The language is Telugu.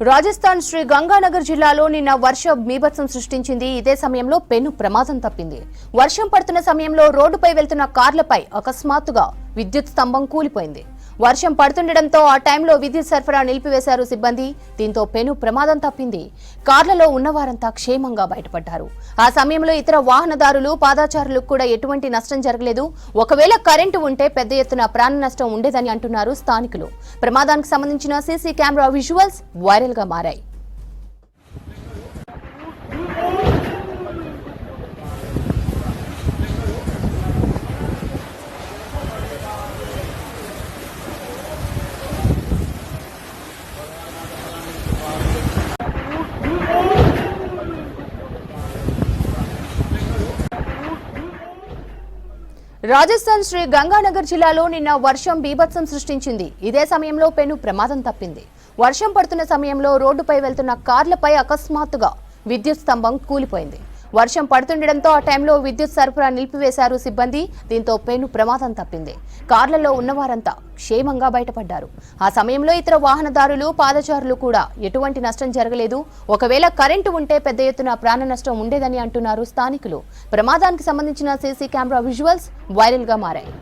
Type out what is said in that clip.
రాజస్థాన్ శ్రీ గంగానగర్ జిల్లాలో నిన్న వర్షం బీభత్సం సృష్టించింది. ఇదే సమయంలో పెను ప్రమాదం తప్పింది. వర్షం పడుతున్న సమయంలో రోడ్డుపై వెళ్తున్న కార్లపై అకస్మాత్తుగా విద్యుత్ స్తంభం కూలిపోయింది. వర్షం పడుతుండటంతో ఆ టైంలో విద్యుత్ సరఫరా నిలిపివేశారు సిబ్బంది. దీంతో పెను ప్రమాదం తప్పింది. కార్లలో ఉన్నవారంతా క్షేమంగా బయటపడ్డారు. ఆ సమయంలో ఇతర వాహనదారులు, పాదచారులకు కూడా ఎటువంటి నష్టం జరగలేదు. ఒకవేళ కరెంటు ఉంటే పెద్ద ఎత్తున ప్రాణ నష్టం ఉండేదని అంటున్నారు స్థానికులు. ప్రమాదానికి సంబంధించిన సీసీ కెమెరా విజువల్స్ వైరల్ గా మారాయి. రాజస్థాన్ శ్రీ గంగానగర్ జిల్లాలో నిన్న వర్షం బీభత్సం సృష్టించింది. ఇదే సమయంలో పెను ప్రమాదం తప్పింది. వర్షం పడుతున్న సమయంలో రోడ్డుపై వెళ్తున్న కార్లపై అకస్మాత్తుగా విద్యుత్ స్తంభం కూలిపోయింది. వర్షం పడుతుండటంతో ఆ టైంలో విద్యుత్ సరఫరా నిలిపివేశారు సిబ్బంది. దీంతో పెను ప్రమాదం తప్పింది. కార్లలో ఉన్నవారంతా క్షేమంగా బయటపడ్డారు. ఆ సమయంలో ఇతర వాహనదారులు, పాదచారులు కూడా ఎటువంటి నష్టం జరగలేదు. ఒకవేళ కరెంటు ఉంటే పెద్ద ఎత్తున ప్రాణ నష్టం ఉండేదని అంటున్నారు స్థానికులు. ప్రమాదానికి సంబంధించిన సీసీ కెమెరా విజువల్స్ వైరల్ గా మారాయి.